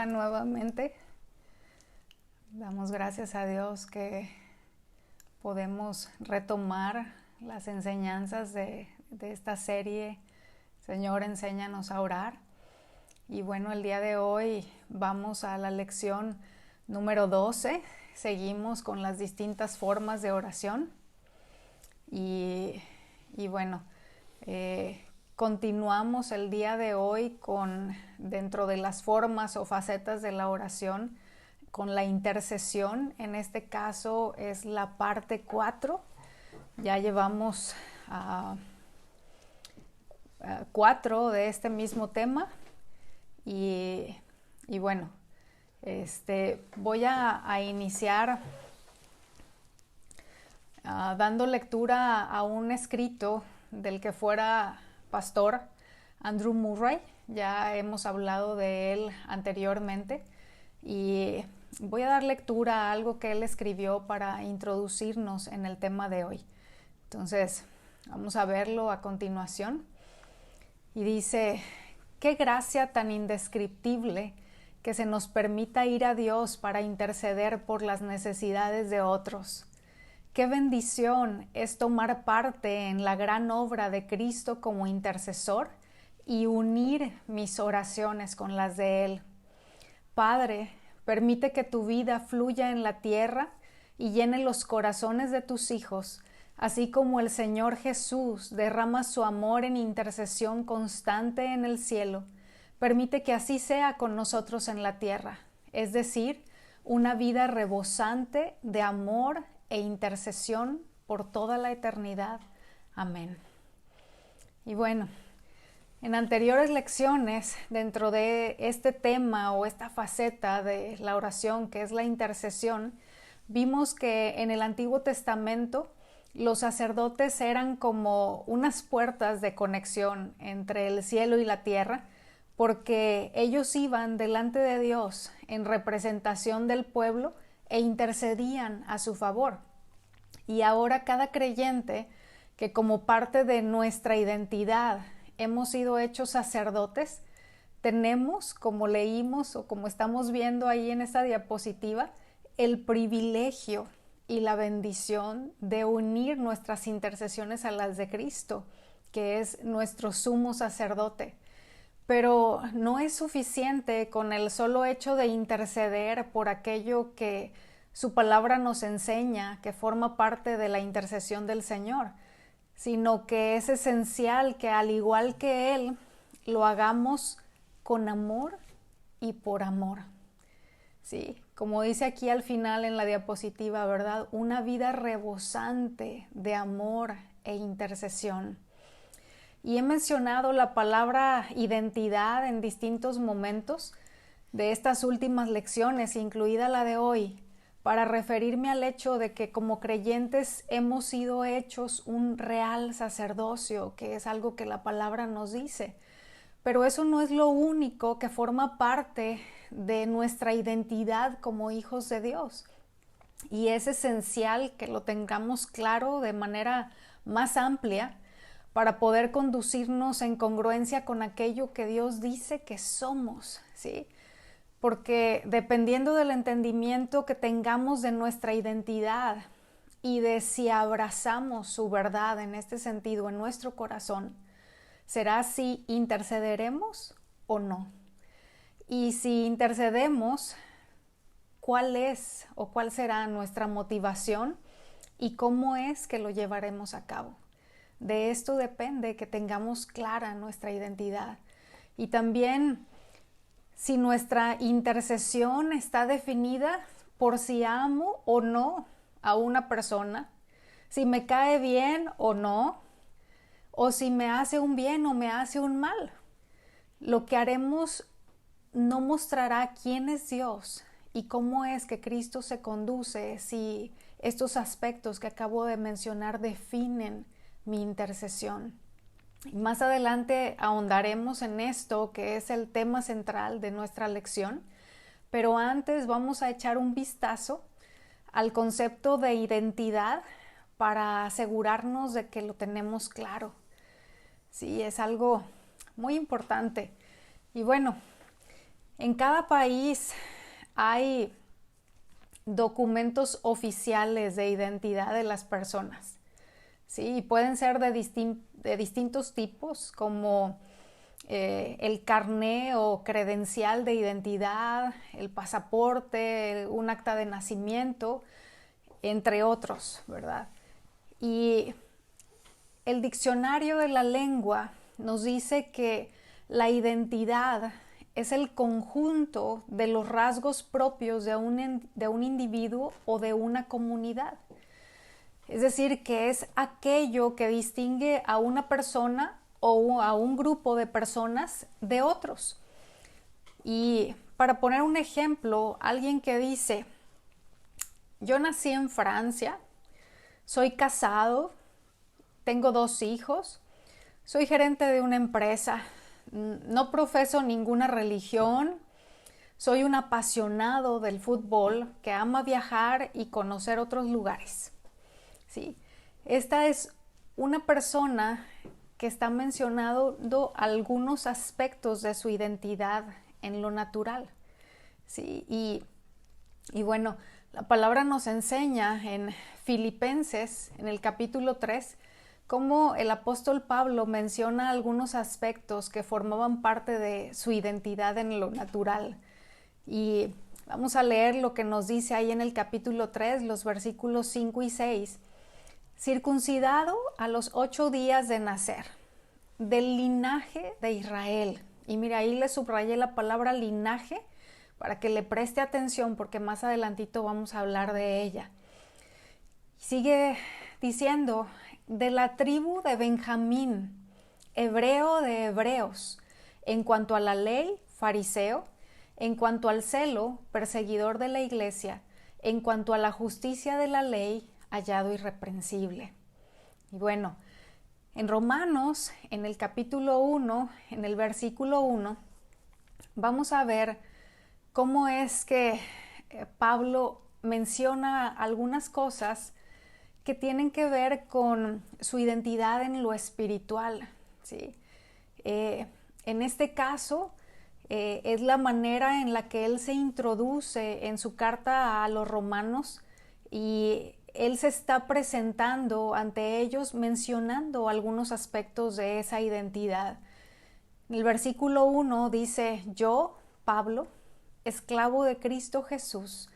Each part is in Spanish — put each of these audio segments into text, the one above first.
Hola nuevamente. Damos gracias a Dios que podemos retomar las enseñanzas de esta serie. Señor, enséñanos a orar. Y bueno, el día de hoy vamos a la lección número 12. Seguimos con las distintas formas de oración. Y bueno, continuamos el día de hoy con, dentro de las formas o facetas de la oración, con la intercesión. En este caso es la parte 4. Ya llevamos 4 de este mismo tema. Y bueno, voy a iniciar dando lectura a un escrito del que fuera pastor Andrew Murray. Ya hemos hablado de él anteriormente y voy a dar lectura a algo que él escribió para introducirnos en el tema de hoy. Entonces, vamos a verlo a continuación. Y dice: qué gracia tan indescriptible que se nos permita ir a Dios para interceder por las necesidades de otros. Qué bendición es tomar parte en la gran obra de Cristo como intercesor y unir mis oraciones con las de Él. Padre, permite que tu vida fluya en la tierra y llene los corazones de tus hijos, así como el Señor Jesús derrama su amor en intercesión constante en el cielo. Permite que así sea con nosotros en la tierra, es decir, una vida rebosante de amor e intercesión por toda la eternidad. Amén. Y bueno, en anteriores lecciones, dentro de este tema o esta faceta de la oración que es la intercesión, vimos que en el Antiguo Testamento los sacerdotes eran como unas puertas de conexión entre el cielo y la tierra, porque ellos iban delante de Dios en representación del pueblo e intercedían a su favor. Y ahora cada creyente que como parte de nuestra identidad hemos sido hechos sacerdotes, tenemos, como leímos o como estamos viendo ahí en esta diapositiva, el privilegio y la bendición de unir nuestras intercesiones a las de Cristo, que es nuestro sumo sacerdote. Pero no es suficiente con el solo hecho de interceder por aquello que su palabra nos enseña, que forma parte de la intercesión del Señor, sino que es esencial que, al igual que Él, lo hagamos con amor y por amor. Sí, como dice aquí al final en la diapositiva, ¿verdad? Una vida rebosante de amor e intercesión. Y he mencionado la palabra identidad en distintos momentos de estas últimas lecciones, incluida la de hoy, para referirme al hecho de que como creyentes hemos sido hechos un real sacerdocio, que es algo que la palabra nos dice. Pero eso no es lo único que forma parte de nuestra identidad como hijos de Dios. Y es esencial que lo tengamos claro de manera más amplia para poder conducirnos en congruencia con aquello que Dios dice que somos, ¿sí? Porque dependiendo del entendimiento que tengamos de nuestra identidad y de si abrazamos su verdad en este sentido en nuestro corazón, será si intercederemos o no. Y si intercedemos, ¿cuál es o cuál será nuestra motivación y cómo es que lo llevaremos a cabo? De esto depende que tengamos clara nuestra identidad. Y también si nuestra intercesión está definida por si amo o no a una persona, si me cae bien o no, o si me hace un bien o me hace un mal. Lo que haremos no mostrará quién es Dios y cómo es que Cristo se conduce si estos aspectos que acabo de mencionar definen mi intercesión. Y más adelante ahondaremos en esto, que es el tema central de nuestra lección, pero antes vamos a echar un vistazo al concepto de identidad para asegurarnos de que lo tenemos claro. Sí, es algo muy importante. Y bueno, En cada país hay documentos oficiales de identidad de las personas, ¿sí? Y pueden ser de distintos tipos, como el carné o credencial de identidad, el pasaporte, un acta de nacimiento, entre otros, ¿verdad? Y el diccionario de la lengua nos dice que la identidad es el conjunto de los rasgos propios de un individuo o de una comunidad. Es decir, que es aquello que distingue a una persona o a un grupo de personas de otros. Y para poner un ejemplo, alguien que dice, yo nací en Francia, soy casado, tengo 2 hijos, soy gerente de una empresa, no profeso ninguna religión, soy un apasionado del fútbol que ama viajar y conocer otros lugares. ¿Sí? Esta es una persona que está mencionando algunos aspectos de su identidad en lo natural. ¿Sí? Y bueno, la palabra nos enseña en Filipenses, en el capítulo 3, cómo el apóstol Pablo menciona algunos aspectos que formaban parte de su identidad en lo natural. Y vamos a leer lo que nos dice ahí en el capítulo 3, los versículos 5 y 6. Circuncidado a los 8 días de nacer, del linaje de Israel. Y mira, ahí le subrayé la palabra linaje para que le preste atención, porque más adelantito vamos a hablar de ella. Sigue diciendo, de la tribu de Benjamín, hebreo de hebreos, en cuanto a la ley, fariseo, en cuanto al celo, perseguidor de la iglesia, en cuanto a la justicia de la ley, hallado irreprensible. Y bueno, en Romanos, en el capítulo 1, en el versículo 1, vamos a ver cómo es que Pablo menciona algunas cosas que tienen que ver con su identidad en lo espiritual, ¿sí? En este caso, es la manera en la que él se introduce en su carta a los romanos y él se está presentando ante ellos mencionando algunos aspectos de esa identidad. En el versículo 1 dice, yo, Pablo, esclavo de Cristo Jesús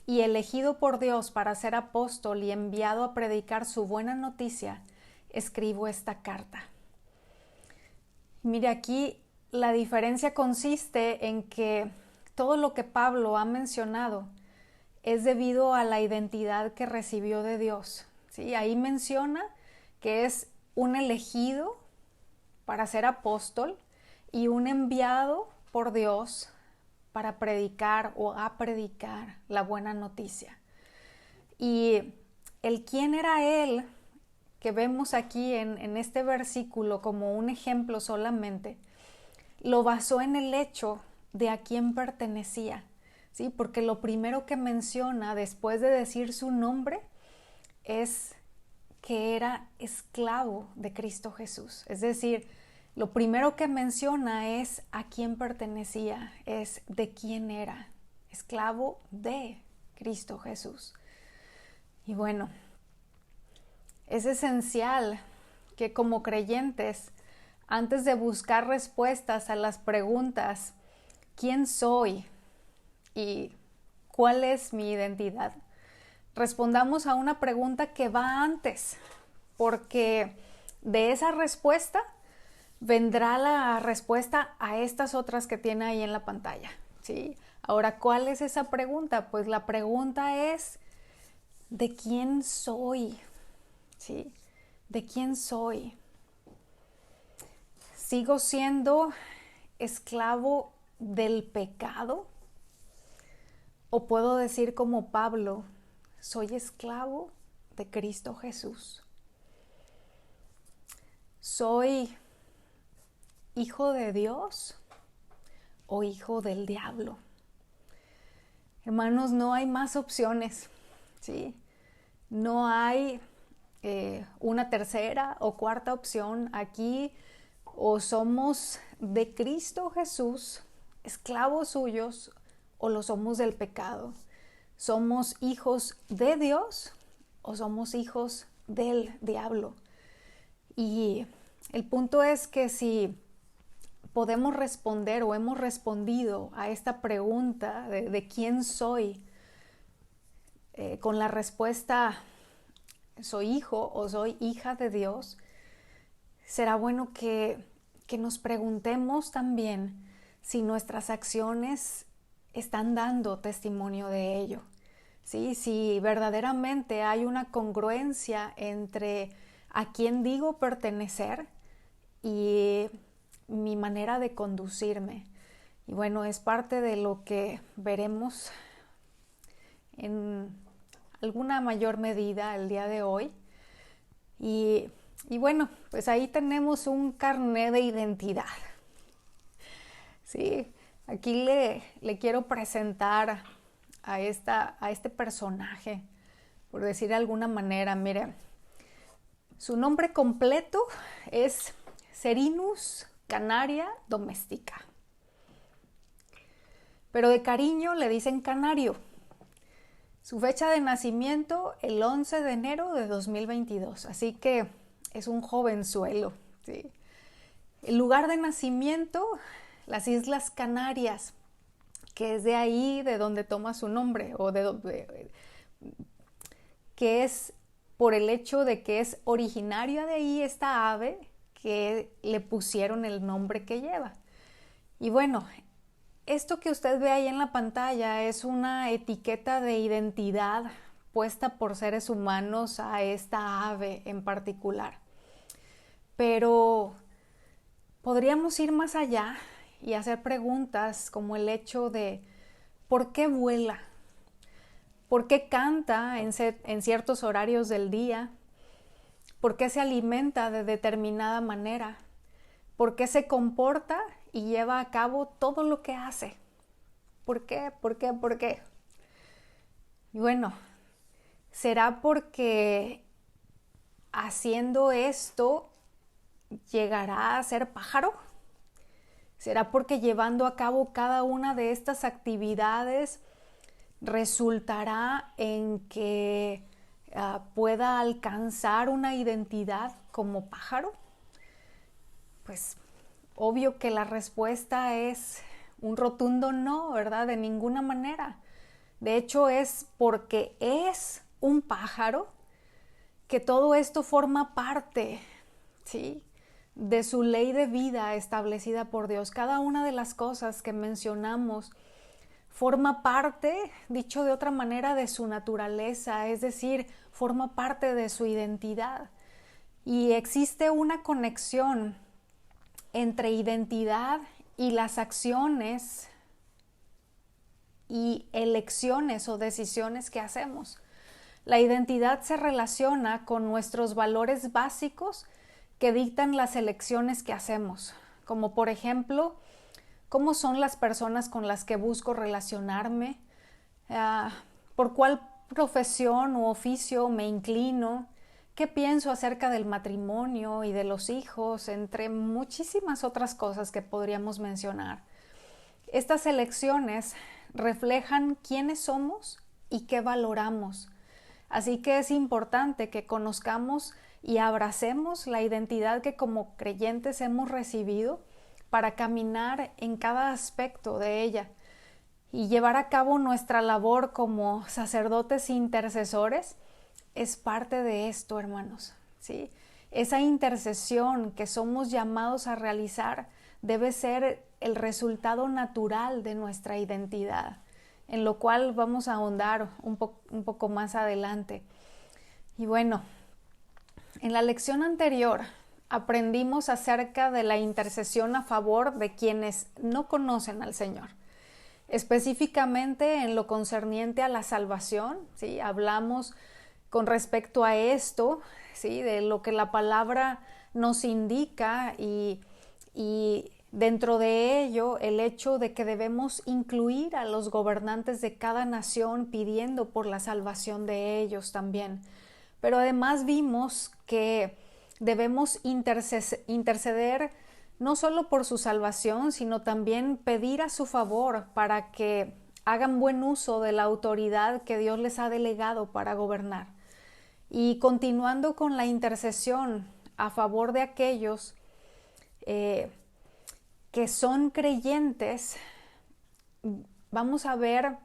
y elegido por Dios para ser apóstol y enviado a predicar su buena noticia, escribo esta carta. Mire, aquí la diferencia consiste en que todo lo que Pablo ha mencionado es debido a la identidad que recibió de Dios. ¿Sí? Ahí menciona que es un elegido para ser apóstol y un enviado por Dios para predicar o a predicar la buena noticia. Y el quién era él, que vemos aquí en este versículo como un ejemplo solamente, lo basó en el hecho de a quién pertenecía. ¿Sí? Porque lo primero que menciona después de decir su nombre es que era esclavo de Cristo Jesús. Es decir, lo primero que menciona es a quién pertenecía, es de quién era, esclavo de Cristo Jesús. Y bueno, es esencial que como creyentes, antes de buscar respuestas a las preguntas, ¿quién soy? ¿Y cuál es mi identidad? Respondamos a una pregunta que va antes, porque de esa respuesta vendrá la respuesta a estas otras que tiene ahí en la pantalla, ¿sí? Ahora, ¿cuál es esa pregunta? Pues la pregunta es, ¿de quién soy? ¿Sí? ¿De quién soy? ¿Sigo siendo esclavo del pecado? ¿O puedo decir como Pablo, soy esclavo de Cristo Jesús? ¿Soy hijo de Dios o hijo del diablo? Hermanos, no hay más opciones, ¿sí? No hay una tercera o cuarta opción aquí. O somos de Cristo Jesús, esclavos suyos o lo somos del pecado. ¿Somos hijos de Dios o somos hijos del diablo? Y el punto es que si podemos responder o hemos respondido a esta pregunta de quién soy, con la respuesta soy hijo o soy hija de Dios, será bueno que nos preguntemos también si nuestras acciones están dando testimonio de ello. ¿Sí? Si verdaderamente hay una congruencia entre a quién digo pertenecer y mi manera de conducirme. Y bueno, es parte de lo que veremos en alguna mayor medida el día de hoy. Y bueno, pues ahí tenemos un carné de identidad. Sí, aquí le quiero presentar a este personaje, por decir de alguna manera. Mire, su nombre completo es Serinus Canaria Domestica, pero de cariño le dicen Canario. Su fecha de nacimiento, el 11 de enero de 2022, así que es un jovenzuelo, ¿sí? El lugar de nacimiento, las Islas Canarias, que es de ahí de donde toma su nombre, o que es por el hecho de que es originaria de ahí esta ave que le pusieron el nombre que lleva. Y bueno, esto que usted ve ahí en la pantalla es una etiqueta de identidad puesta por seres humanos a esta ave en particular. Pero podríamos ir más allá y hacer preguntas como el hecho de ¿por qué vuela? ¿Por qué canta en ciertos horarios del día? ¿Por qué se alimenta de determinada manera? ¿Por qué se comporta y lleva a cabo todo lo que hace? ¿Por qué? ¿Por qué? ¿Por qué? Y bueno, ¿será porque haciendo esto llegará a ser pájaro? ¿Será porque llevando a cabo cada una de estas actividades resultará en que pueda alcanzar una identidad como pájaro? Pues obvio que la respuesta es un rotundo no, ¿verdad? De ninguna manera. De hecho, es porque es un pájaro que todo esto forma parte, ¿sí?, de su ley de vida establecida por Dios. Cada una de las cosas que mencionamos forma parte, dicho de otra manera, de su naturaleza, es decir, forma parte de su identidad. Y existe una conexión entre identidad y las acciones y elecciones o decisiones que hacemos. La identidad se relaciona con nuestros valores básicos que dictan las elecciones que hacemos, como por ejemplo, cómo son las personas con las que busco relacionarme, por cuál profesión u oficio me inclino, qué pienso acerca del matrimonio y de los hijos, entre muchísimas otras cosas que podríamos mencionar. Estas elecciones reflejan quiénes somos y qué valoramos. Así que es importante que conozcamos y abracemos la identidad que como creyentes hemos recibido para caminar en cada aspecto de ella y llevar a cabo nuestra labor como sacerdotes intercesores. Es parte de esto, hermanos, ¿sí? Esa intercesión que somos llamados a realizar debe ser el resultado natural de nuestra identidad, en lo cual vamos a ahondar un poco más adelante. Y bueno, en la lección anterior aprendimos acerca de la intercesión a favor de quienes no conocen al Señor, específicamente en lo concerniente a la salvación, ¿sí? Hablamos con respecto a esto, ¿sí?, de lo que la palabra nos indica y dentro de ello el hecho de que debemos incluir a los gobernantes de cada nación pidiendo por la salvación de ellos también. Pero además vimos que debemos interceder no solo por su salvación, sino también pedir a su favor para que hagan buen uso de la autoridad que Dios les ha delegado para gobernar. Y continuando con la intercesión a favor de aquellos que son creyentes, vamos a ver,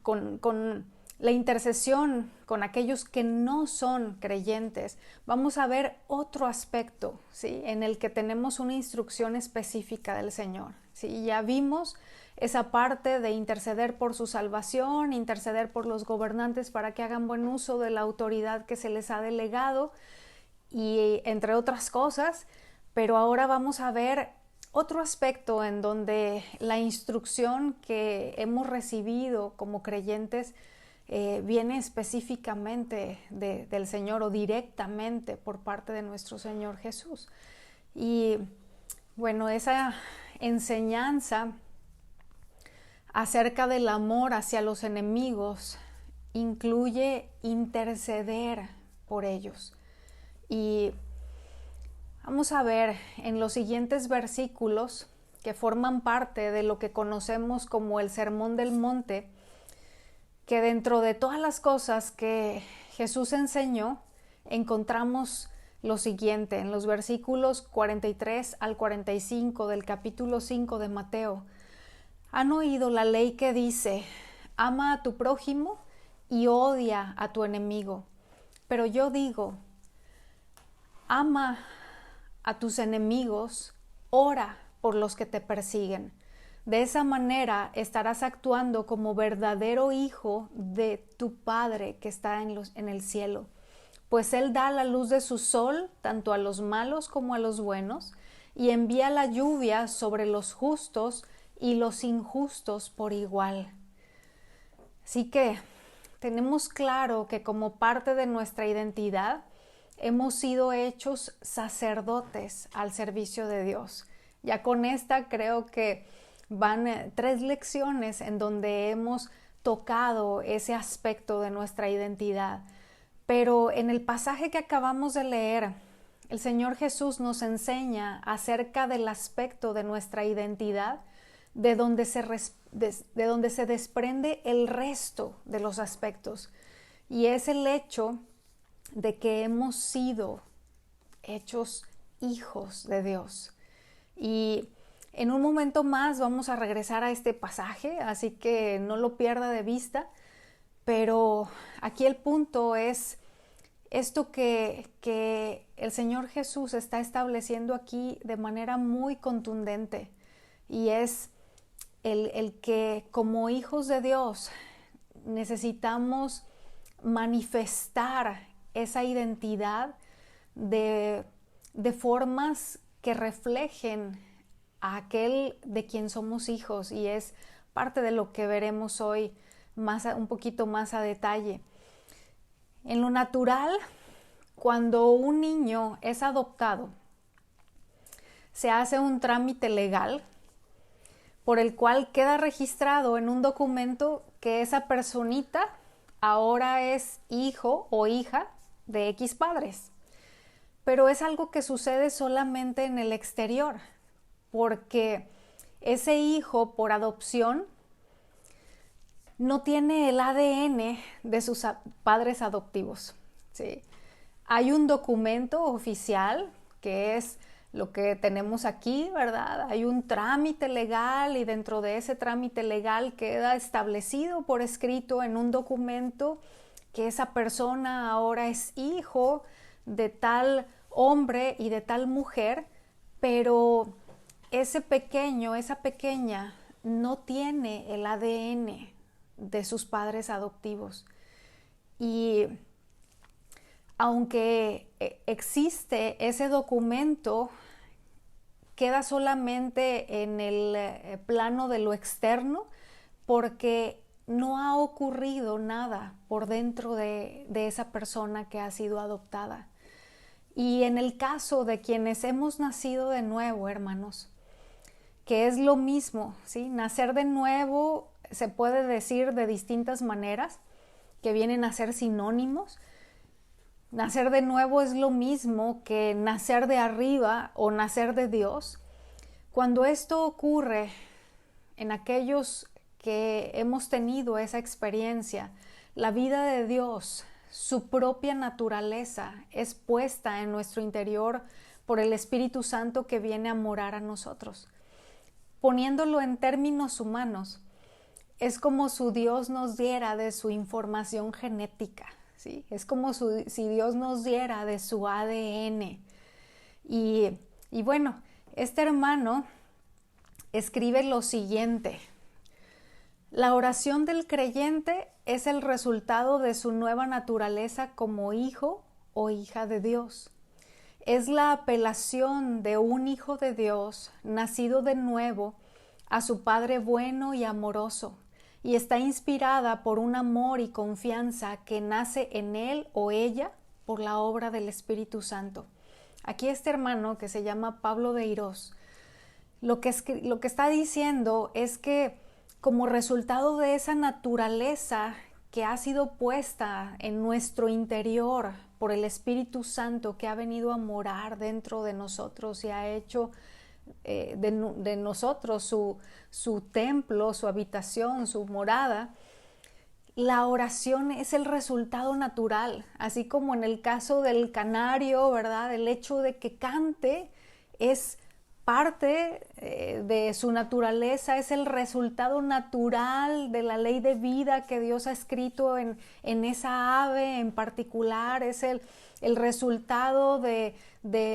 con la intercesión con aquellos que no son creyentes, vamos a ver otro aspecto, ¿sí?, en el que tenemos una instrucción específica del Señor, ¿sí? Ya vimos esa parte de interceder por su salvación, interceder por los gobernantes para que hagan buen uso de la autoridad que se les ha delegado, y entre otras cosas, pero ahora vamos a ver otro aspecto en donde la instrucción que hemos recibido como creyentes viene específicamente del Señor o directamente por parte de nuestro Señor Jesús. Y bueno, esa enseñanza acerca del amor hacia los enemigos incluye interceder por ellos. Y vamos a ver en los siguientes versículos, que forman parte de lo que conocemos como el Sermón del Monte, que dentro de todas las cosas que Jesús enseñó, encontramos lo siguiente en los versículos 43 al 45 del capítulo 5 de Mateo. ¿Han oído la ley que dice, ama a tu prójimo y odia a tu enemigo? Pero yo digo, ama a tus enemigos, ora por los que te persiguen. De esa manera estarás actuando como verdadero hijo de tu Padre que está en el cielo, pues Él da la luz de su sol tanto a los malos como a los buenos, y envía la lluvia sobre los justos y los injustos por igual. Así que tenemos claro que como parte de nuestra identidad hemos sido hechos sacerdotes al servicio de Dios. Ya con esta creo que van 3 lecciones en donde hemos tocado ese aspecto de nuestra identidad. Pero en el pasaje que acabamos de leer, el Señor Jesús nos enseña acerca del aspecto de nuestra identidad, de donde se desprende el resto de los aspectos. Y es el hecho de que hemos sido hechos hijos de Dios. Y en un momento más vamos a regresar a este pasaje, así que no lo pierda de vista, pero aquí el punto es esto que el Señor Jesús está estableciendo aquí de manera muy contundente, y es el que como hijos de Dios necesitamos manifestar esa identidad de formas que reflejen a aquel de quien somos hijos, y es parte de lo que veremos hoy un poquito más a detalle. En lo natural, cuando un niño es adoptado, se hace un trámite legal por el cual queda registrado en un documento que esa personita ahora es hijo o hija de X padres. Pero es algo que sucede solamente en el exterior, porque ese hijo por adopción no tiene el ADN de sus padres adoptivos, ¿sí? Hay un documento oficial que es lo que tenemos aquí, ¿verdad? Hay un trámite legal, y dentro de ese trámite legal queda establecido por escrito en un documento que esa persona ahora es hijo de tal hombre y de tal mujer, pero ese pequeño, esa pequeña no tiene el ADN de sus padres adoptivos. Y aunque existe ese documento, queda solamente en el plano de lo externo, porque no ha ocurrido nada por dentro de esa persona que ha sido adoptada. Y en el caso de quienes hemos nacido de nuevo, hermanos, que es lo mismo, ¿sí? Nacer de nuevo se puede decir de distintas maneras, que vienen a ser sinónimos, nacer de nuevo es lo mismo que nacer de arriba o nacer de Dios. Cuando esto ocurre en aquellos que hemos tenido esa experiencia, la vida de Dios, su propia naturaleza, es puesta en nuestro interior por el Espíritu Santo que viene a morar a nosotros. Poniéndolo en términos humanos, es como si Dios nos diera de su información genética, ¿sí? Es como si Dios nos diera de su ADN. Y bueno, este hermano escribe lo siguiente: la oración del creyente es el resultado de su nueva naturaleza como hijo o hija de Dios. Es la apelación de un hijo de Dios, nacido de nuevo, a su Padre bueno y amoroso, y está inspirada por un amor y confianza que nace en él o ella por la obra del Espíritu Santo. Aquí este hermano, que se llama Pablo de Irós, lo que está diciendo es que como resultado de esa naturaleza que ha sido puesta en nuestro interior por el Espíritu Santo que ha venido a morar dentro de nosotros y ha hecho de nosotros su templo, su habitación, su morada, la oración es el resultado natural, así como en el caso del canario, ¿verdad? El hecho de que cante es parte de su naturaleza, es el resultado natural de la ley de vida que Dios ha escrito en esa ave en particular, es el resultado de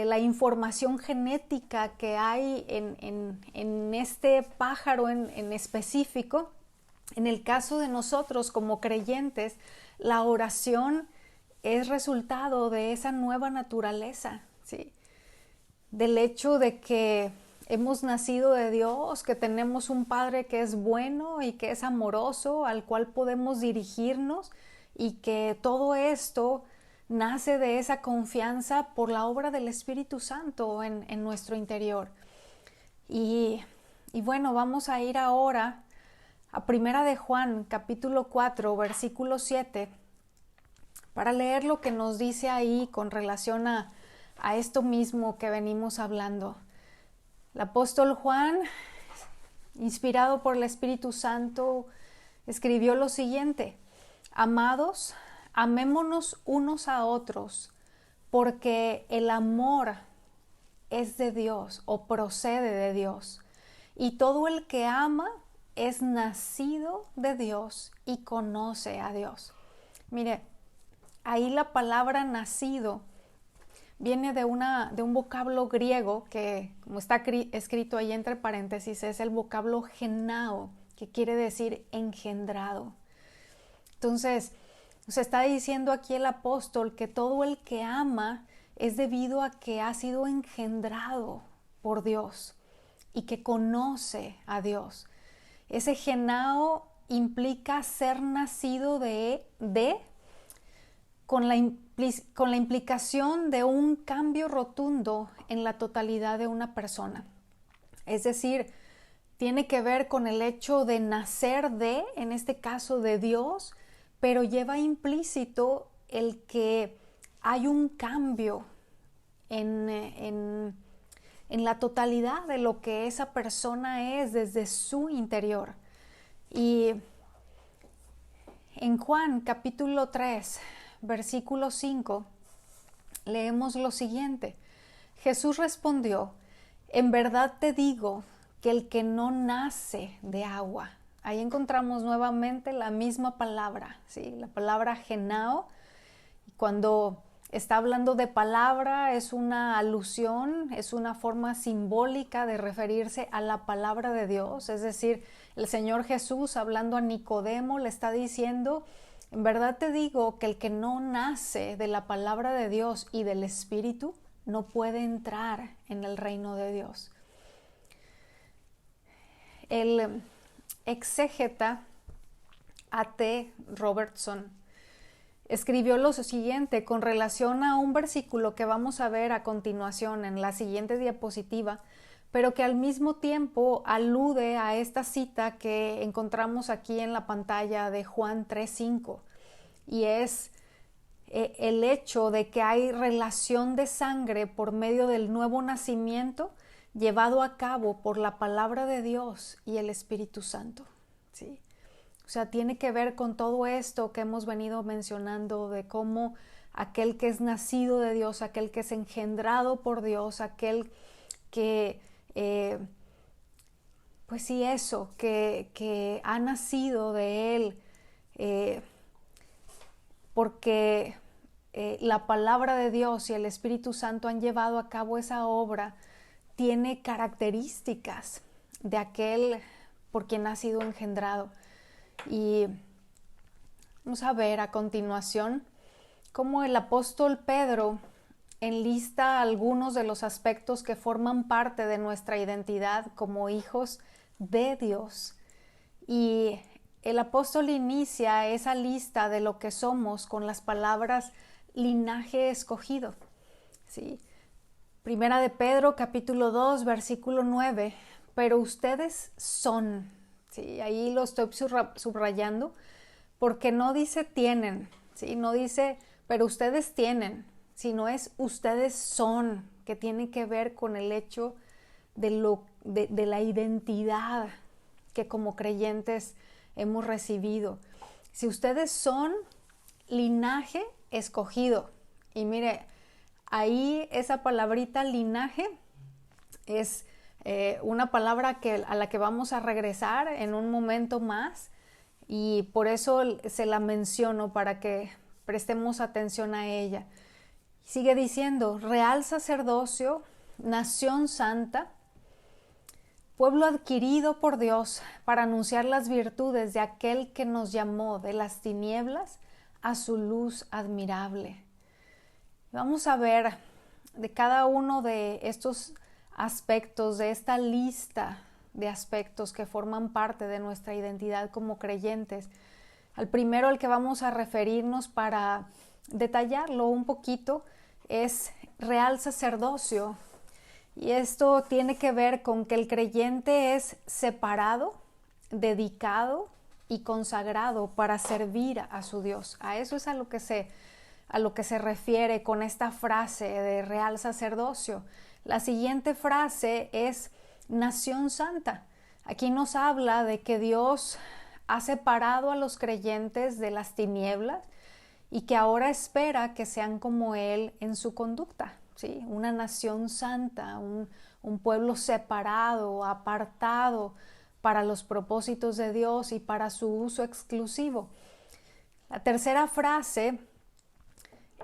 la información genética que hay en este pájaro en específico. En el caso de nosotros como creyentes, la oración es resultado de esa nueva naturaleza, ¿sí? Del hecho de que hemos nacido de Dios, que tenemos un Padre que es bueno y que es amoroso, al cual podemos dirigirnos, y que todo esto nace de esa confianza por la obra del Espíritu Santo en nuestro interior. Y bueno, vamos a ir ahora a Primera de Juan, capítulo 4, versículo 7, para leer lo que nos dice ahí con relación a esto mismo que venimos hablando. El apóstol Juan, inspirado por el Espíritu Santo, escribió lo siguiente: amados, amémonos unos a otros, porque el amor es de Dios o procede de Dios, y todo el que ama es nacido de Dios y conoce a Dios. Mire, ahí la palabra nacido viene de un vocablo griego que, como está escrito ahí entre paréntesis, es el vocablo genao, que quiere decir engendrado. Entonces, se está diciendo aquí el apóstol que todo el que ama es debido a que ha sido engendrado por Dios y que conoce a Dios. Ese genao implica ser nacido con la implicación de un cambio rotundo en la totalidad de una persona. Es decir, tiene que ver con el hecho de nacer en este caso, de Dios, pero lleva implícito el que hay un cambio en la totalidad de lo que esa persona es desde su interior. Y en Juan capítulo 3, versículo 5, leemos lo siguiente: Jesús respondió: en verdad te digo que el que no nace de agua. Ahí encontramos nuevamente la misma palabra, ¿sí? La palabra genao. Cuando está hablando de palabra, es una alusión, es una forma simbólica de referirse a la palabra de Dios. Es decir, el Señor Jesús, hablando a Nicodemo, le está diciendo: en verdad te digo que el que no nace de la palabra de Dios y del Espíritu no puede entrar en el reino de Dios. El exégeta A.T. Robertson escribió lo siguiente con relación a un versículo que vamos a ver a continuación en la siguiente diapositiva, pero que al mismo tiempo alude a esta cita que encontramos aquí en la pantalla de Juan 3:5, y es: el hecho de que hay relación de sangre por medio del nuevo nacimiento llevado a cabo por la palabra de Dios y el Espíritu Santo, ¿sí? O sea, tiene que ver con todo esto que hemos venido mencionando de cómo aquel que es nacido de Dios, aquel que es engendrado por Dios, aquel que, pues sí, eso, que ha nacido de Él, porque la palabra de Dios y el Espíritu Santo han llevado a cabo esa obra, tiene características de aquel por quien ha sido engendrado. Y vamos a ver a continuación cómo el apóstol Pedro enlista algunos de los aspectos que forman parte de nuestra identidad como hijos de Dios. Y el apóstol inicia esa lista de lo que somos con las palabras linaje escogido, ¿sí? Primera de Pedro, capítulo 2, versículo 9. Pero ustedes son, ¿sí? Ahí lo estoy subrayando, porque no dice tienen, ¿sí? No dice, pero ustedes tienen, sino es ustedes son, que tiene que ver con el hecho de la identidad que como creyentes hemos recibido. Si ustedes son linaje escogido, y mire, ahí esa palabrita linaje es una palabra a la que vamos a regresar en un momento más, y por eso se la menciono para que prestemos atención a ella. Sigue diciendo, real sacerdocio, nación santa, pueblo adquirido por Dios para anunciar las virtudes de aquel que nos llamó de las tinieblas a su luz admirable. Vamos a ver de cada uno de estos aspectos, de esta lista de aspectos que forman parte de nuestra identidad como creyentes. Al primero al que vamos a referirnos para detallarlo un poquito es real sacerdocio. Y esto tiene que ver con que el creyente es separado, dedicado y consagrado para servir a su Dios. A eso es a lo que se refiere con esta frase de real sacerdocio. La siguiente frase es nación santa. Aquí nos habla de que Dios ha separado a los creyentes de las tinieblas y que ahora espera que sean como Él en su conducta, ¿sí? Una nación santa, un pueblo separado, apartado para los propósitos de Dios y para su uso exclusivo. La tercera frase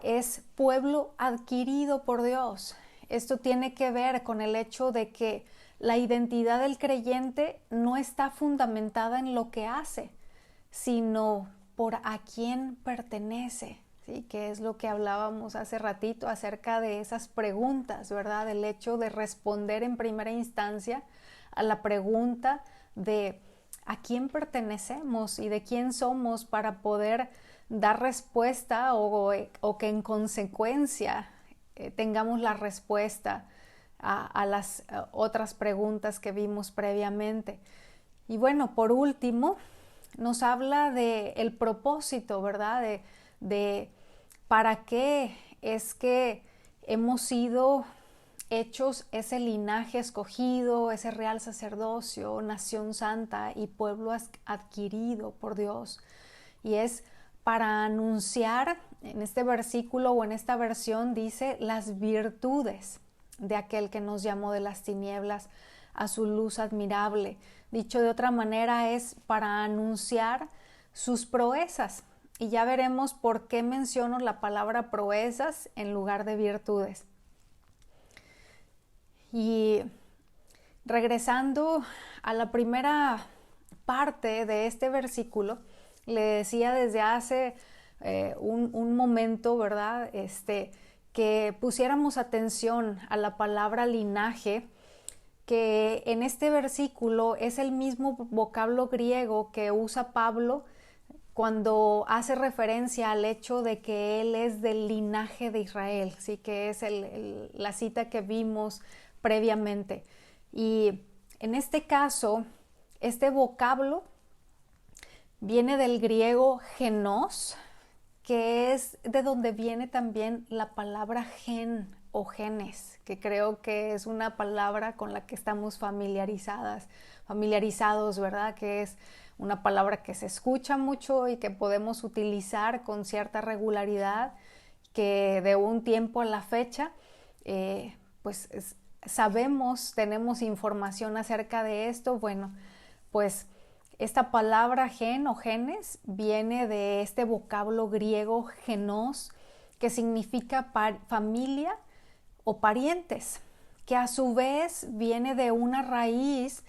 es pueblo adquirido por Dios. Esto tiene que ver con el hecho de que la identidad del creyente no está fundamentada en lo que hace, sino por a quién pertenece, ¿sí? Que es lo que hablábamos hace ratito acerca de esas preguntas, ¿verdad? El hecho de responder en primera instancia a la pregunta de a quién pertenecemos y de quién somos para poder dar respuesta o que en consecuencia tengamos la respuesta a las otras preguntas que vimos previamente. Y bueno, por último, nos habla del propósito, ¿verdad? De para qué es que hemos sido hechos ese linaje escogido, ese real sacerdocio, nación santa y pueblo adquirido por Dios. Y es para anunciar, en este versículo o en esta versión dice, las virtudes de aquel que nos llamó de las tinieblas a su luz admirable. Dicho de otra manera, es para anunciar sus proezas. Y ya veremos por qué menciono la palabra proezas en lugar de virtudes. Y regresando a la primera parte de este versículo, le decía desde hace un momento, ¿verdad? Que pusiéramos atención a la palabra linaje, que en este versículo es el mismo vocablo griego que usa Pablo cuando hace referencia al hecho de que él es del linaje de Israel, ¿sí? Que es la cita que vimos previamente. Y en este caso, este vocablo viene del griego genos, que es de donde viene también la palabra gen o genes, que creo que es una palabra con la que estamos familiarizados, ¿verdad? Que es una palabra que se escucha mucho y que podemos utilizar con cierta regularidad, que de un tiempo a la fecha, sabemos, tenemos información acerca de esto. Bueno, pues esta palabra gen o genes viene de este vocablo griego genos, que significa familia o parientes, que a su vez viene de una raíz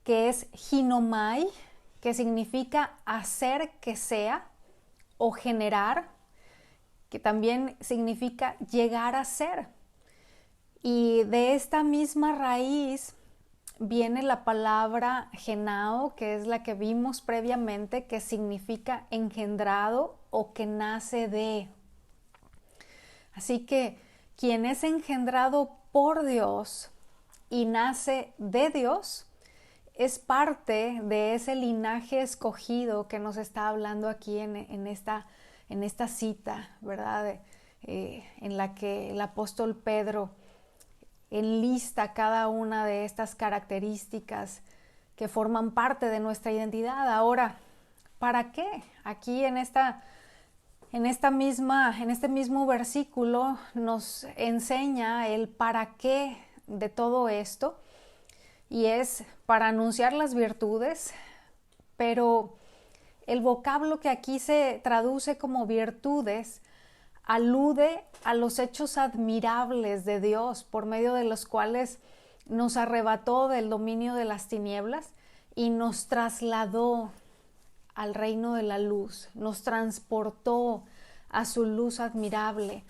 que es ginomai, que significa hacer que sea, o generar, que también significa llegar a ser. Y de esta misma raíz viene la palabra genao, que es la que vimos previamente, que significa engendrado o que nace de. Así que quien es engendrado por Dios y nace de Dios es parte de ese linaje escogido que nos está hablando aquí en esta cita, ¿verdad? En la que el apóstol Pedro enlista cada una de estas características que forman parte de nuestra identidad. Ahora, ¿para qué? Aquí en este mismo versículo nos enseña el para qué de todo esto, y es para anunciar las virtudes, pero el vocablo que aquí se traduce como virtudes alude a los hechos admirables de Dios, por medio de los cuales nos arrebató del dominio de las tinieblas y nos trasladó al reino de la luz, nos transportó a su luz admirable.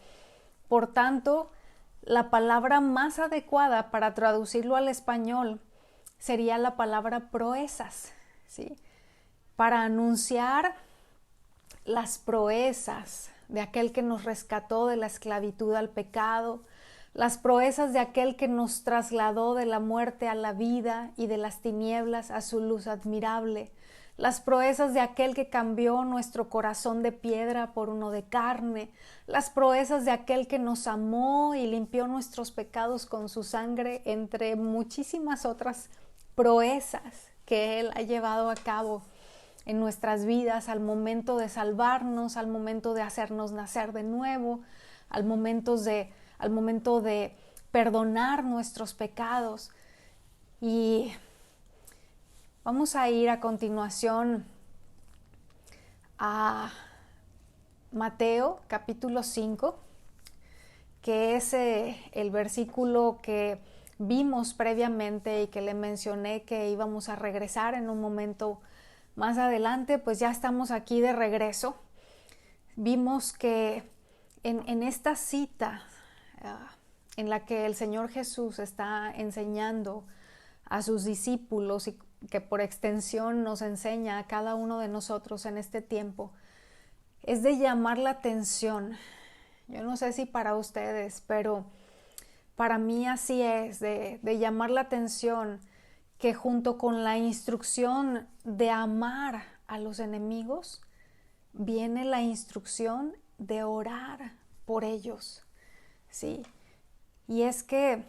Por tanto, la palabra más adecuada para traducirlo al español sería la palabra proezas, ¿sí? Para anunciar las proezas de aquel que nos rescató de la esclavitud al pecado, las proezas de aquel que nos trasladó de la muerte a la vida y de las tinieblas a su luz admirable, las proezas de aquel que cambió nuestro corazón de piedra por uno de carne, las proezas de aquel que nos amó y limpió nuestros pecados con su sangre, entre muchísimas otras proezas que Él ha llevado a cabo en nuestras vidas al momento de salvarnos, al momento de hacernos nacer de nuevo, al momento de perdonar nuestros pecados. Y vamos a ir a continuación a Mateo capítulo 5, que es el versículo que vimos previamente y que le mencioné que íbamos a regresar en un momento más adelante. Pues ya estamos aquí de regreso. Vimos que en esta cita en la que el Señor Jesús está enseñando a sus discípulos y que por extensión nos enseña a cada uno de nosotros en este tiempo, es de llamar la atención. Yo no sé si para ustedes, pero para mí así es, de llamar la atención, que junto con la instrucción de amar a los enemigos, viene la instrucción de orar por ellos, ¿sí? Y es que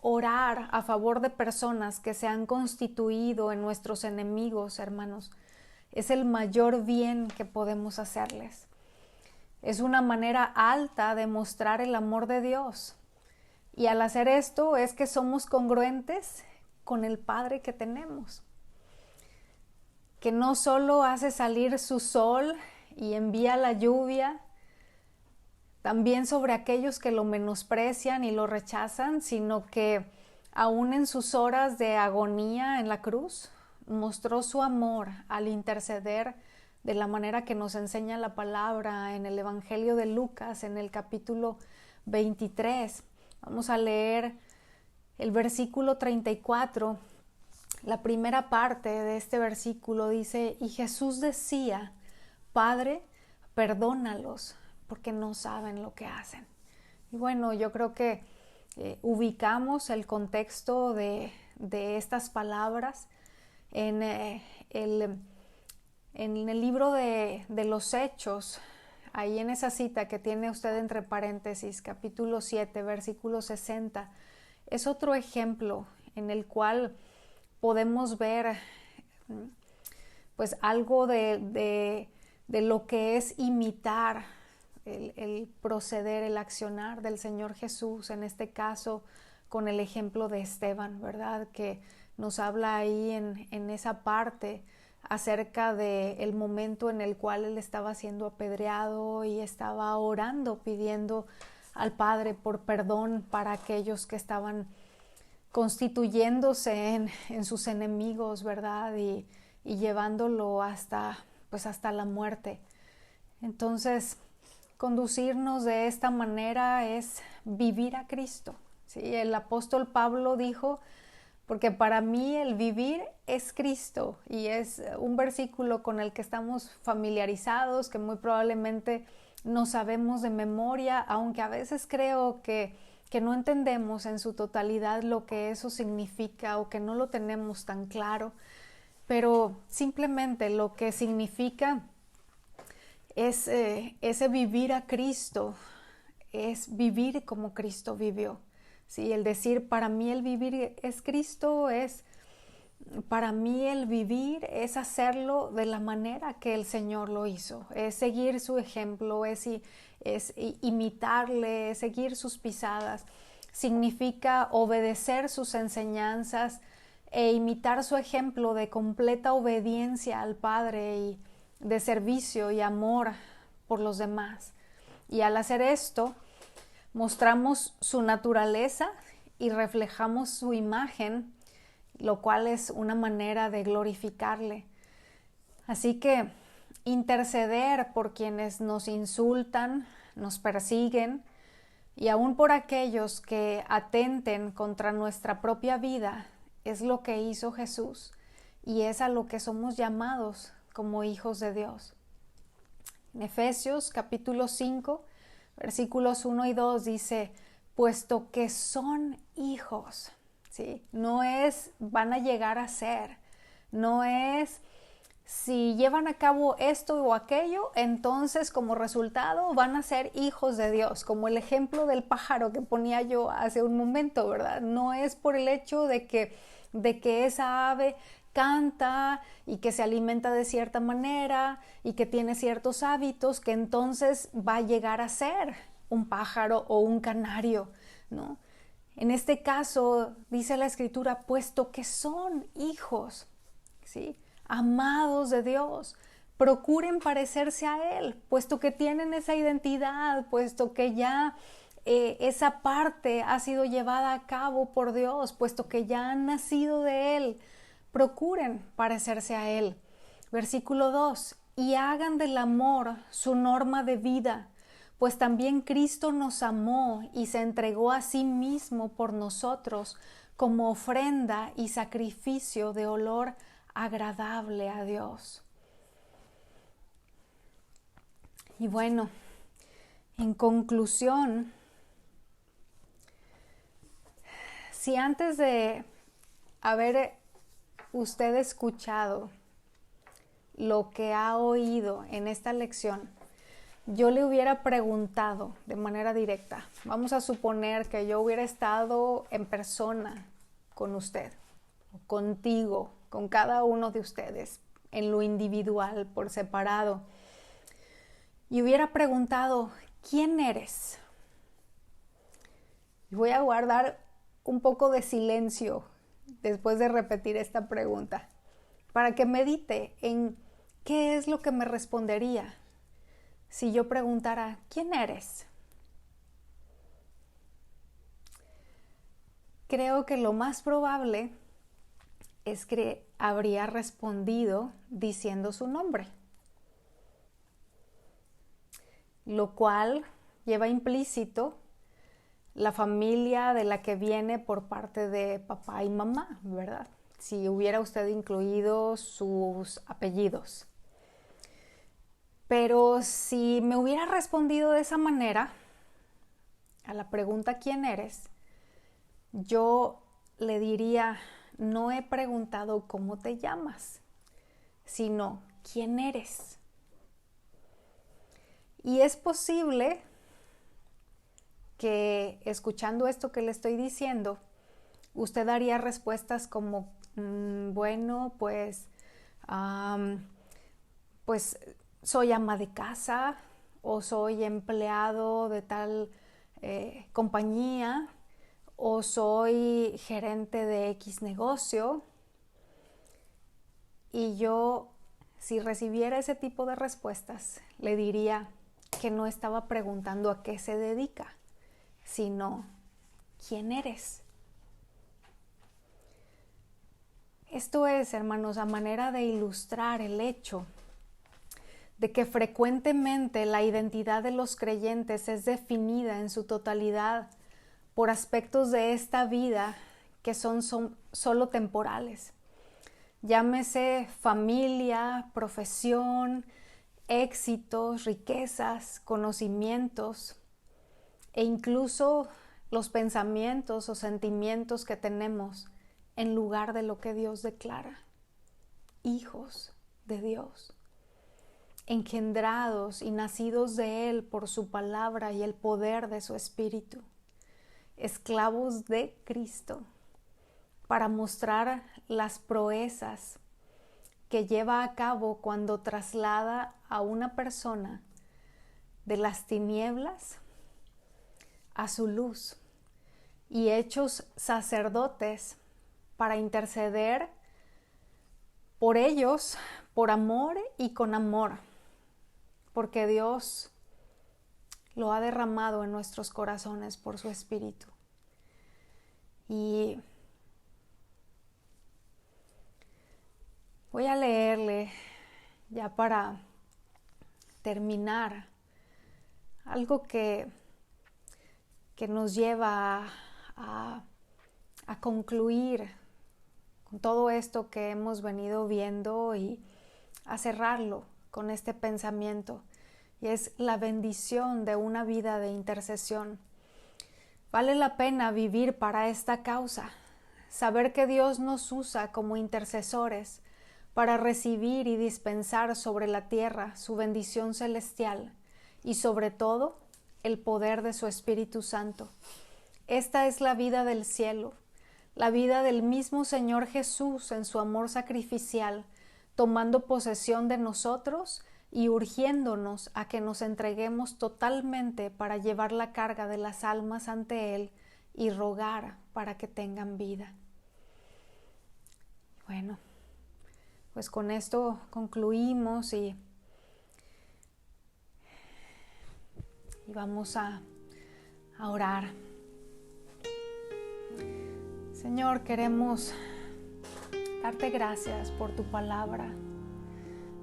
orar a favor de personas que se han constituido en nuestros enemigos, hermanos, es el mayor bien que podemos hacerles. Es una manera alta de mostrar el amor de Dios. Y al hacer esto es que somos congruentes con el Padre que tenemos, que no solo hace salir su sol y envía la lluvia también sobre aquellos que lo menosprecian y lo rechazan, sino que aún en sus horas de agonía en la cruz, mostró su amor al interceder de la manera que nos enseña la palabra en el Evangelio de Lucas, en el capítulo 23. Vamos a leer el versículo 34. La primera parte de este versículo dice: y Jesús decía, Padre, perdónalos, porque no saben lo que hacen. Y bueno, yo creo que ubicamos el contexto de estas palabras en el libro de los Hechos. ahí en esa cita que tiene usted entre paréntesis, capítulo 7, versículo 60, es otro ejemplo en el cual podemos ver pues algo de lo que es imitar el proceder, el accionar del Señor Jesús, en este caso con el ejemplo de Esteban, ¿verdad? Que nos habla ahí en esa parte acerca del momento en el cual él estaba siendo apedreado y estaba orando, pidiendo al Padre por perdón para aquellos que estaban constituyéndose en sus enemigos, ¿verdad? Y llevándolo hasta la muerte. Entonces, conducirnos de esta manera es vivir a Cristo, ¿sí? El apóstol Pablo dijo, porque para mí el vivir es Cristo, y es un versículo con el que estamos familiarizados, que muy probablemente no sabemos de memoria, aunque a veces creo que no entendemos en su totalidad lo que eso significa o que no lo tenemos tan claro, pero simplemente lo que significa es ese vivir a Cristo, es vivir como Cristo vivió. Sí, el decir, para mí el vivir es Cristo, para mí el vivir es hacerlo de la manera que el Señor lo hizo, es seguir su ejemplo, es imitarle, es seguir sus pisadas. Significa obedecer sus enseñanzas e imitar su ejemplo de completa obediencia al Padre y de servicio y amor por los demás. Y al hacer esto, mostramos su naturaleza y reflejamos su imagen, lo cual es una manera de glorificarle. Así que interceder por quienes nos insultan, nos persiguen, y aún por aquellos que atenten contra nuestra propia vida, es lo que hizo Jesús y es a lo que somos llamados como hijos de Dios. En Efesios capítulo 5, versículos 1 y 2 dice, puesto que son hijos, ¿sí? No es van a llegar a ser, no es si llevan a cabo esto o aquello, entonces como resultado van a ser hijos de Dios, como el ejemplo del pájaro que ponía yo hace un momento, ¿verdad? No es por el hecho de que esa ave canta y que se alimenta de cierta manera y que tiene ciertos hábitos, que entonces va a llegar a ser un pájaro o un canario, ¿no? En este caso, dice la Escritura, puesto que son hijos, ¿sí?, amados de Dios, procuren parecerse a Él, puesto que tienen esa identidad, puesto que ya esa parte ha sido llevada a cabo por Dios, puesto que ya han nacido de Él, procuren parecerse a Él. Versículo 2, y hagan del amor su norma de vida, pues también Cristo nos amó y se entregó a sí mismo por nosotros como ofrenda y sacrificio de olor agradable a Dios. Y bueno, en conclusión, si antes de haber usted escuchado lo que ha oído en esta lección, yo le hubiera preguntado de manera directa, vamos a suponer que yo hubiera estado en persona con usted, contigo, con cada uno de ustedes, en lo individual, por separado, y hubiera preguntado, ¿quién eres? Y voy a guardar un poco de silencio después de repetir esta pregunta, para que medite en qué es lo que me respondería si yo preguntara, ¿quién eres? Creo que lo más probable es que habría respondido diciendo su nombre, lo cual lleva implícito la familia de la que viene por parte de papá y mamá, ¿verdad? Si hubiera usted incluido sus apellidos. Pero si me hubiera respondido de esa manera, a la pregunta ¿quién eres?, yo le diría, no he preguntado cómo te llamas, sino quién eres. Y es posible que escuchando esto que le estoy diciendo, usted daría respuestas como, bueno, pues soy ama de casa o soy empleado de tal compañía o soy gerente de X negocio. Y yo, si recibiera ese tipo de respuestas, le diría que no estaba preguntando a qué se dedica, sino quién eres. Esto es, hermanos, a manera de ilustrar el hecho de que frecuentemente la identidad de los creyentes es definida en su totalidad por aspectos de esta vida que son solo temporales. Llámese familia, profesión, éxitos, riquezas, conocimientos e incluso los pensamientos o sentimientos que tenemos en lugar de lo que Dios declara. Hijos de Dios, engendrados y nacidos de Él por su palabra y el poder de su Espíritu, esclavos de Cristo, para mostrar las proezas que lleva a cabo cuando traslada a una persona de las tinieblas a su luz, y hechos sacerdotes para interceder por ellos, por amor y con amor, porque Dios lo ha derramado en nuestros corazones por su Espíritu. Y voy a leerle, ya para terminar, algo que nos lleva a concluir con todo esto que hemos venido viendo y a cerrarlo con este pensamiento, y es la bendición de una vida de intercesión. Vale la pena vivir para esta causa, saber que Dios nos usa como intercesores para recibir y dispensar sobre la tierra su bendición celestial y sobre todo el poder de su Espíritu Santo. Esta es la vida del cielo, la vida del mismo Señor Jesús en su amor sacrificial, tomando posesión de nosotros y urgiéndonos a que nos entreguemos totalmente para llevar la carga de las almas ante Él y rogar para que tengan vida. Bueno, pues con esto concluimos y vamos a orar. Señor, queremos darte gracias por tu palabra,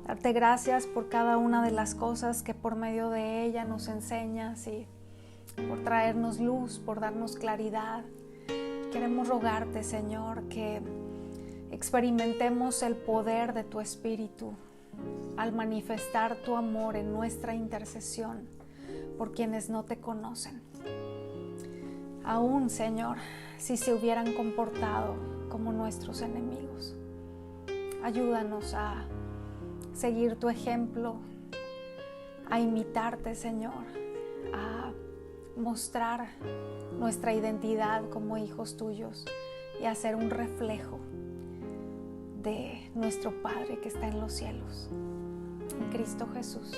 darte gracias por cada una de las cosas que por medio de ella nos enseñas y por traernos luz, por darnos claridad. Queremos rogarte, Señor, que experimentemos el poder de tu Espíritu al manifestar tu amor en nuestra intercesión por quienes no te conocen. Aún, Señor, si se hubieran comportado como nuestros enemigos. Ayúdanos a seguir tu ejemplo, a imitarte, Señor, a mostrar nuestra identidad como hijos tuyos y a ser un reflejo de nuestro Padre que está en los cielos. En Cristo Jesús.